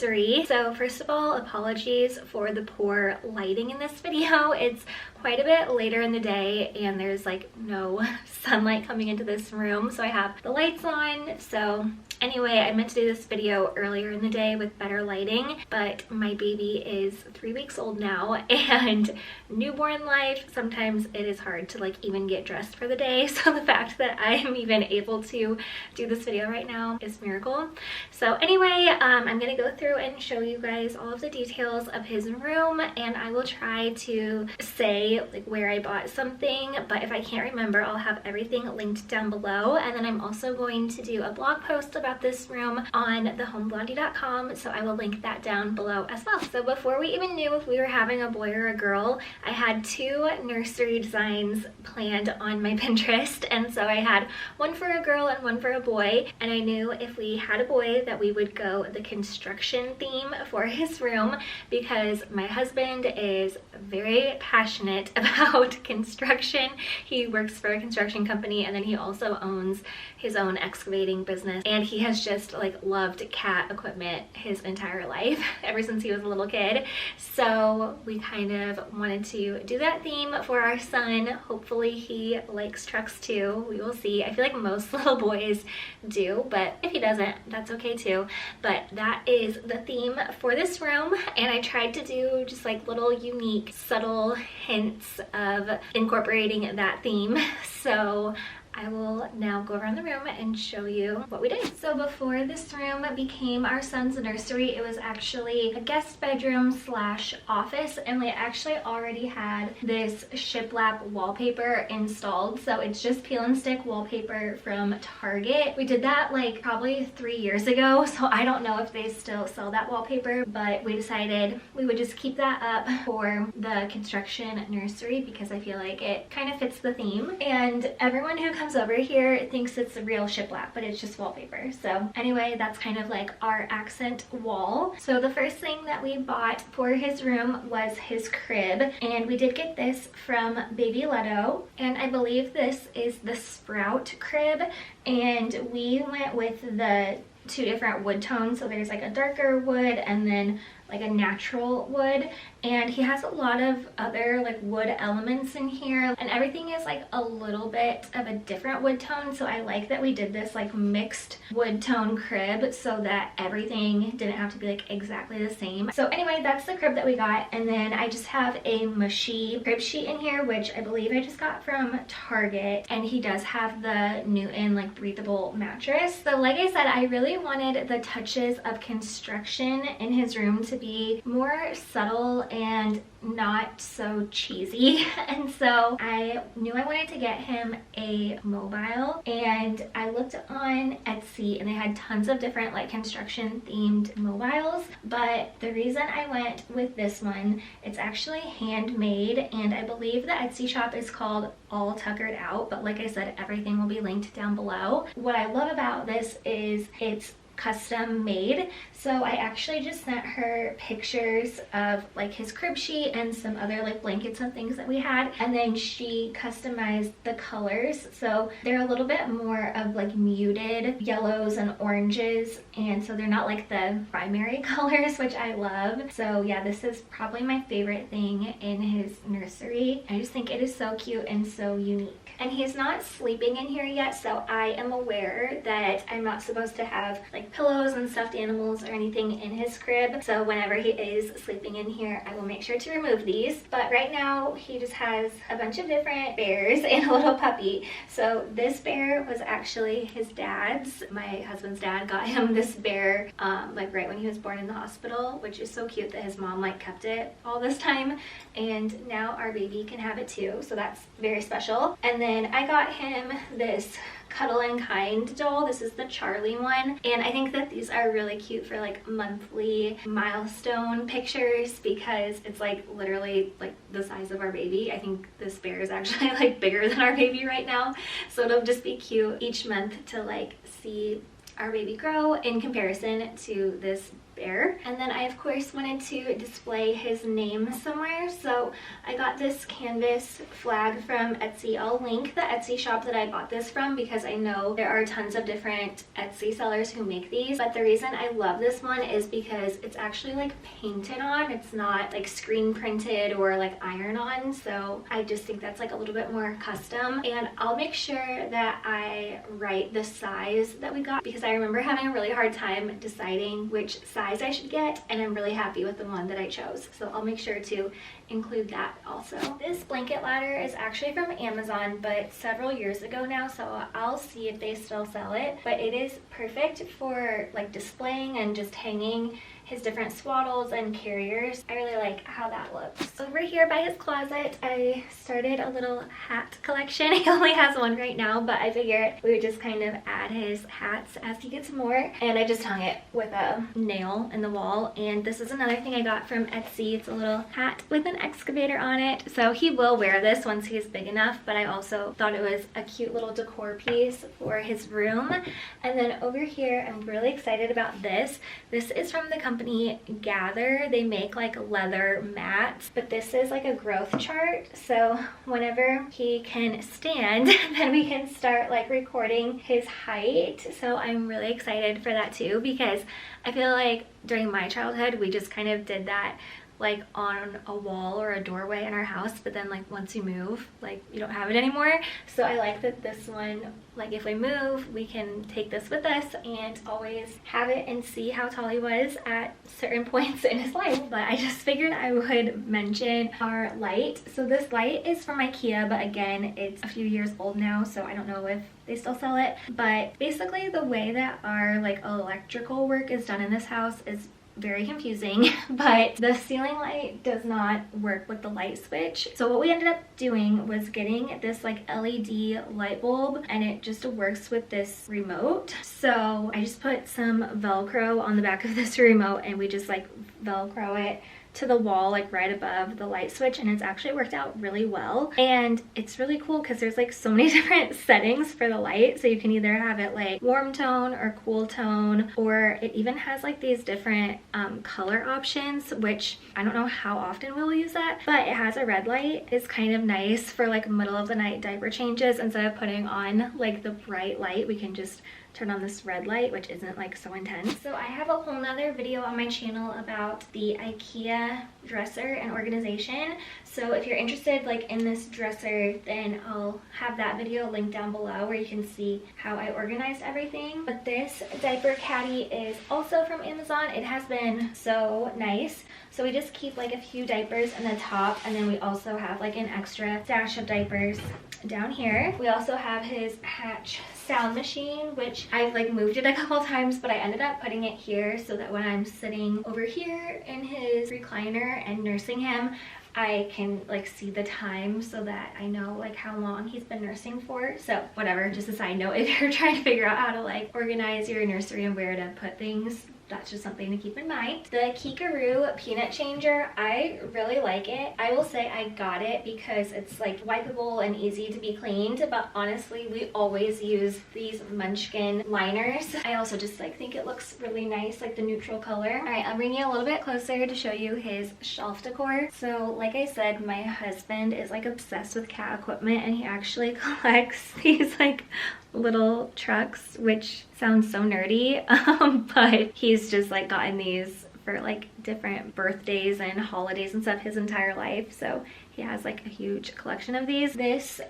nursery. So first of all, apologies for the poor lighting in this video. It's quite a bit later in the day and there's like no sunlight coming into this room, so I have the lights on. So anyway, I meant to do this video earlier in the day with better lighting, but my baby is 3 weeks old now, and newborn life, sometimes it is hard to like even get dressed for the day. So the fact that I am even able to do this video right now is a miracle. So anyway, I'm gonna go through and show you guys all of the details of his room, and I will try to say like where I bought something, but if I can't remember, I'll have everything linked down below. And then I'm also going to do a blog post about this room on thehomeblondie.com, so I will link that down below as well. So before we even knew if we were having a boy or a girl, I had 2 nursery designs planned on my Pinterest, and so I had one for a girl and one for a boy, and I knew if we had a boy that we would go the construction theme for his room, because my husband is very passionate about construction. He works for a construction company, and then he also owns his own excavating business, and he has just like loved cat equipment his entire life ever since he was a little kid. So we kind of wanted to do that theme for our son. Hopefully he likes trucks too. We will see. I feel like most little boys do, but if he doesn't, that's okay too. But that is the theme for this room, and I tried to do just like little unique subtle hints of incorporating that theme. So I will now go around the room and show you what we did. So before this room became our son's nursery, it was actually a guest bedroom slash office, and we actually already had this shiplap wallpaper installed. So it's just peel and stick wallpaper from Target. We did that like probably 3 years ago, so I don't know if they still sell that wallpaper, but we decided we would just keep that up for the construction nursery because I feel like it kind of fits the theme. And everyone who comes over here thinks it's a real shiplap, but it's just wallpaper. So anyway, that's kind of like our accent wall. So the first thing that we bought for his room was his crib, and we did get this from Baby Leto, and I believe this is the Sprout crib, and we went with the 2 different wood tones. So there's like a darker wood and then like a natural wood, and he has a lot of other like wood elements in here, and everything is like a little bit of a different wood tone. So I like that we did this like mixed wood tone crib so that everything didn't have to be like exactly the same. So anyway, that's the crib that we got, and then I just have a mushy crib sheet in here, which I believe I just got from Target, and he does have the Newton like breathable mattress. So like I said, I really wanted the touches of construction in his room to be more subtle and not so cheesy, and so I knew I wanted to get him a mobile, and I looked on Etsy and they had tons of different like construction themed mobiles, but the reason I went with this one, it's actually handmade, and I believe the Etsy shop is called All Tuckered Out, but like I said, everything will be linked down below. What I love about this is it's custom made. So I actually just sent her pictures of like his crib sheet and some other like blankets and things that we had, and then she customized the colors. So they're a little bit more of like muted yellows and oranges, and so they're not like the primary colors, which I love. So yeah, this is probably my favorite thing in his nursery. I just think it is so cute and so unique. And he's not sleeping in here yet, so I am aware that I'm not supposed to have like pillows and stuffed animals or anything in his crib. So whenever he is sleeping in here, I will make sure to remove these. But right now he just has a bunch of different bears and a little puppy. So this bear was actually his dad's. My husband's dad got him this bear like right when he was born in the hospital, which is so cute that his mom like kept it all this time, and now our baby can have it too, so that's very special. And then I got him this Cuddle and Kind doll. This is the Charlie one, and I think that these are really cute for like monthly milestone pictures because it's like literally like the size of our baby. I think this bear is actually like bigger than our baby right now, so it'll just be cute each month to like see our baby grow in comparison to this there. And then I of course wanted to display his name somewhere, so I got this canvas flag from Etsy. I'll link the Etsy shop that I bought this from because I know there are tons of different Etsy sellers who make these, but the reason I love this one is because it's actually like painted on. It's not like screen printed or like iron on, so I just think that's like a little bit more custom. And I'll make sure that I write the size that we got because I remember having a really hard time deciding which size I should get, and I'm really happy with the one that I chose, so I'll make sure to include that also. This blanket ladder is actually from Amazon, but several years ago now, so I'll see if they still sell it, but it is perfect for like displaying and just hanging his different swaddles and carriers. I really like how that looks. Over here by his closet, I started a little hat collection. He only has one right now, but I figured we would just kind of add his hats as he gets more. And I just hung it with a nail in the wall. And this is another thing I got from Etsy. It's a little hat with an excavator on it. So he will wear this once he's big enough, but I also thought it was a cute little decor piece for his room. And then over here, I'm really excited about this. This is from the company Gather. They make like leather mats, but this is like a growth chart, so whenever he can stand then we can start like recording his height. So I'm really excited for that too, because I feel like during my childhood we just kind of did that like on a wall or a doorway in our house, but then like once you move, like you don't have it anymore. So I like that this one, like if we move, we can take this with us and always have it and see how tall he was at certain points in his life. But I just figured I would mention our light. So this light is from IKEA, but again, it's a few years old now, so I don't know if they still sell it. But basically the way that our like electrical work is done in this house is very confusing, but the ceiling light does not work with the light switch. So what we ended up doing was getting this like LED light bulb, and it just works with this remote. So I just put some Velcro on the back of this remote, and we just like Velcro it to the wall like right above the light switch, and it's actually worked out really well. And it's really cool because there's like so many different settings for the light, so you can either have it like warm tone or cool tone, or it even has like these different color options, which I don't know how often we'll use that, but it has a red light. It's kind of nice for like middle of the night diaper changes. Instead of putting on like the bright light, we can just turn on this red light, which isn't like so intense. So I have a whole nother video on my channel about the IKEA dresser and organization. So if you're interested like in this dresser, then I'll have that video linked down below where you can see how I organized everything. But this diaper caddy is also from Amazon. It has been so nice. So we just keep like a few diapers in the top, and then we also have like an extra stash of diapers down here. We also have his Hatch sound machine, which I've like moved it a couple times, but I ended up putting it here so that when I'm sitting over here in his recliner and nursing him, I can like see the time so that I know like how long he's been nursing for. So whatever, just a side note, if you're trying to figure out how to like organize your nursery and where to put things, that's just something to keep in mind. The Kikaroo peanut changer, I really like it. I will say I got it because it's like wipeable and easy to be cleaned, but honestly we always use these Munchkin liners. I also just like think it looks really nice, like the neutral color. All right, I'll bring you a little bit closer to show you his shelf decor. So like I said, my husband is like obsessed with cat equipment, and he actually collects these like little trucks, which sounds so nerdy, but he's just like gotten these for like different birthdays and holidays and stuff his entire life, so he has like a huge collection of these. This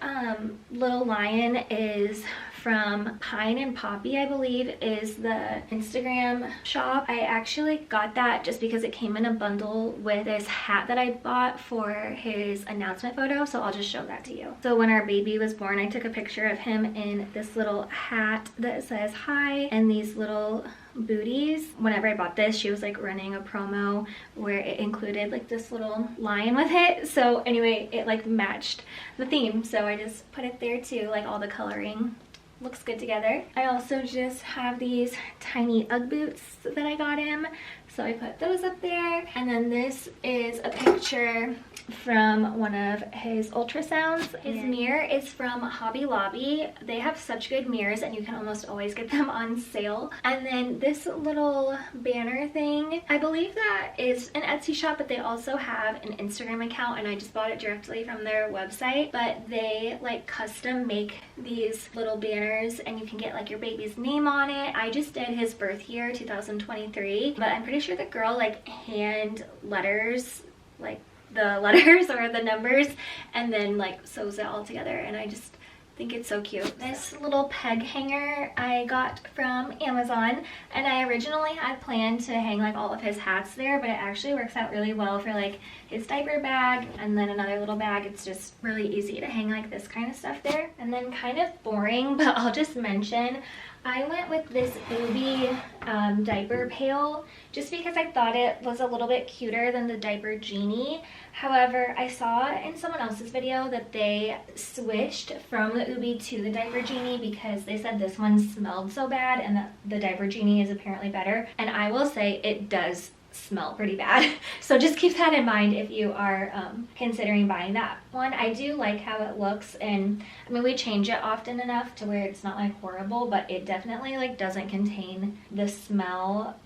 little lion is from Pine and Poppy, I believe is the Instagram shop. I actually got that just because it came in a bundle with this hat that I bought for his announcement photo, so I'll just show that to you. So when our baby was born, I took a picture of him in this little hat that says hi and these little booties. Whenever I bought this, she was like running a promo where it included like this little lion with it. So anyway, it like matched the theme, so I just put it there too, like all the coloring looks good together. I also just have these tiny Ugg boots that I got him, so I put those up there. And then this is a picture from one of his ultrasounds. His mirror is from Hobby Lobby. They have such good mirrors and you can almost always get them on sale. And then this little banner thing, I believe that is an Etsy shop, but they also have an Instagram account and I just bought it directly from their website. But they like custom make these little banners and you can get like your baby's name on it. I just did his birth year, 2023, but I'm pretty sure the girl like hand letters, like the letters or the numbers, and then like sews it all together, and I just think it's so cute. This little peg hanger I got from Amazon, and I originally had planned to hang like all of his hats there, but it actually works out really well for like his diaper bag and then another little bag. It's just really easy to hang like this kind of stuff there. And then kind of boring, but I'll just mention, I went with this Ubi diaper pail just because I thought it was a little bit cuter than the diaper genie. However, I saw in someone else's video that they switched from the Ubi to the diaper genie because they said this one smelled so bad and that the diaper genie is apparently better. And I will say it does smell pretty bad. So just keep that in mind if you are considering buying that one. I do like how it looks, and I mean we change it often enough to where it's not like horrible, but it definitely like doesn't contain the smell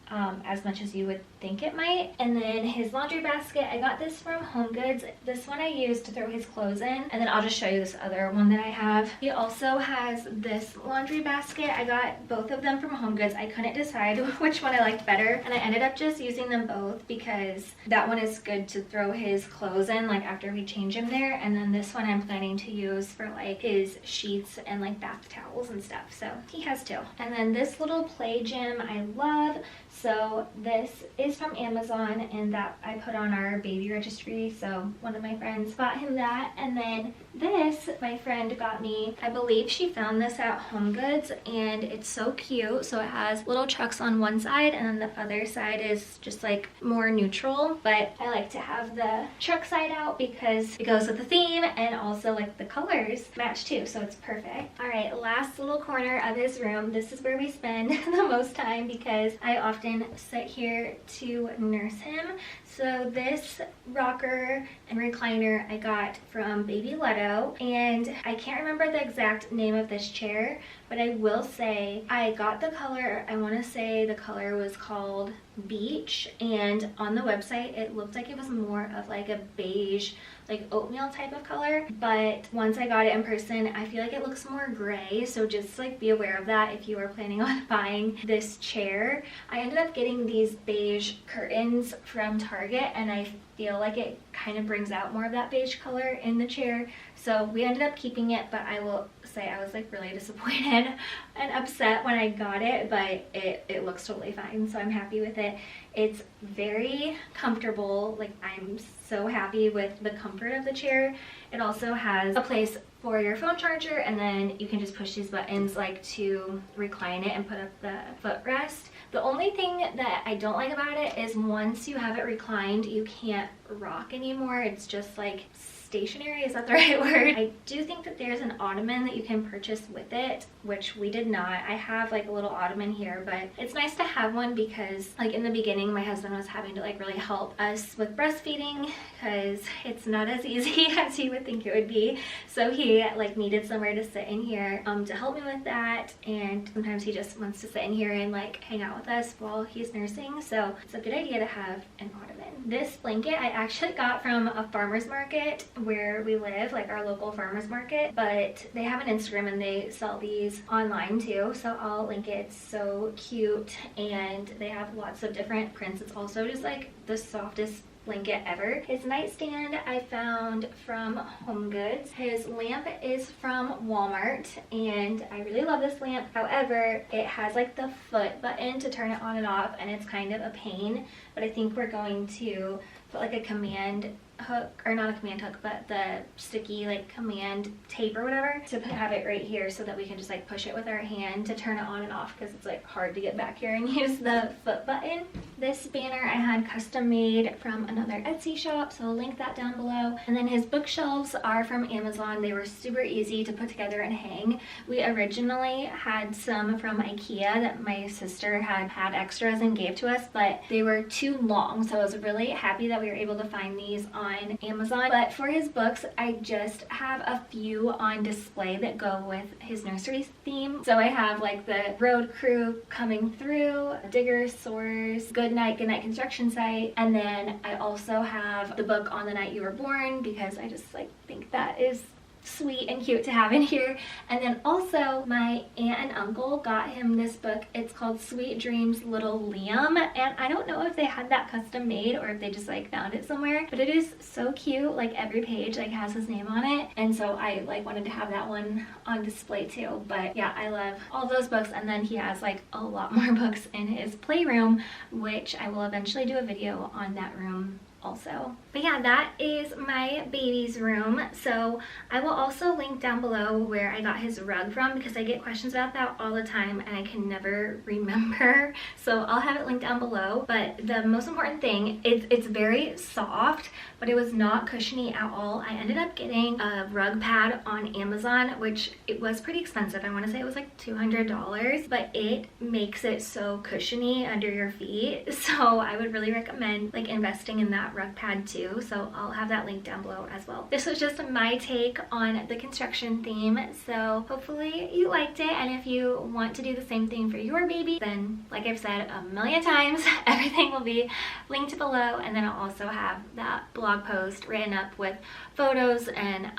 as much as you would think it might. And then his laundry basket, I got this from HomeGoods. This one I used to throw his clothes in, and then I'll just show you this other one that I have. He also has this laundry basket. I got both of them from HomeGoods. I couldn't decide which one I liked better, and I ended up just using them both because that one is good to throw his clothes in like after we change him there, and then this one I'm planning to use for like his sheets and like bath towels and stuff. So he has two. And then this little play gym I love. So this is from Amazon, and that I put on our baby registry, so one of my friends bought him that. And then this my friend got me, I believe she found this at HomeGoods, and it's so cute. So it has little trucks on one side and then the other side is just like more neutral, but I like to have the truck side out because it goes with the theme, and also like the colors match too, so it's perfect. All right, last little corner of his room. This is where we spend the most time because I often sit here to nurse him. So this rocker and recliner I got from Baby Leto, and I can't remember the exact name of this chair, but I will say I got the color, I want to say the color was called Beach, and on the website it looked like it was more of like a beige, like oatmeal type of color, but once I got it in person I feel like it looks more gray, so just like be aware of that if you are planning on buying this chair. I ended up getting these beige curtains from Target, and I feel like it kind of brings out more of that beige color in the chair, so we ended up keeping it. But I will say I was like really disappointed and upset when I got it, but it looks totally fine, so I'm happy with it. It's very comfortable, like I'm so happy with the comfort of the chair. It also has a place for your phone charger, and then you can just push these buttons like to recline it and put up the footrest. The only thing that I don't like about it is once you have it reclined, you can't rock anymore. It's just like stationary, is that the right word? I do think that there's an ottoman that you can purchase with it, which we did not. I have like a little ottoman here, but it's nice to have one because like in the beginning my husband was having to like really help us with breastfeeding because it's not as easy as you would think it would be. So he like needed somewhere to sit in here to help me with that, and sometimes he just wants to sit in here and like hang out with us while he's nursing, so it's a good idea to have an ottoman. This blanket I actually got from a farmer's market where we live, like our local farmer's market, but they have an Instagram and they sell these online too, so I'll link it. It's so cute, and they have lots of different prints. It's also just like the softest blanket ever. His nightstand I found from HomeGoods. His lamp is from Walmart, and I really love this lamp. However, it has like the foot button to turn it on and off, and it's kind of a pain, but I think we're going to put like a command hook, or not a command hook, but the sticky like command tape or whatever, to have it right here so that we can just like push it with our hand to turn it on and off, because it's like hard to get back here and use the foot button. This banner I had custom made from another Etsy shop, so I'll link that down below. And then his bookshelves are from Amazon. They were super easy to put together and hang. We originally had some from IKEA that my sister had extras and gave to us, but they were too long, so I was really happy that we were able to find these on Amazon. But for his books, I just have a few on display that go with his nursery theme. So I have like the road crew coming through, diggers, sores, goodnight construction site, and then I also have the book On the Night You Were Born, because I just like think that is sweet and cute to have in here. And then also my aunt and uncle got him this book. It's called Sweet Dreams Little Liam, and I don't know if they had that custom made or if they just like found it somewhere, but it is so cute. Like every page like has his name on it, and so I like wanted to have that one on display too. But yeah, I love all those books. And then he has like a lot more books in his playroom, which I will eventually do a video on that room also. But yeah, that is my baby's room. So I will also link down below where I got his rug from, because I get questions about that all the time and I can never remember. So I'll have it linked down below. But the most important thing, it's very soft, but it was not cushiony at all. I ended up getting a rug pad on Amazon, which it was pretty expensive. I want to say it was like $200, but it makes it so cushiony under your feet. So I would really recommend like investing in that rug pad too. So I'll have that link down below as well. This was just my take on the construction theme, so hopefully you liked it. And if you want to do the same thing for your baby, then like I've said a million times, everything will be linked below. And then I'll also have that blog post written up with photos and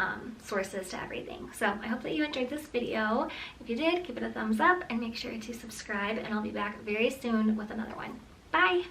sources to everything. So I hope that you enjoyed this video. If you did, give it a thumbs up and make sure to subscribe, and I'll be back very soon with another one. Bye!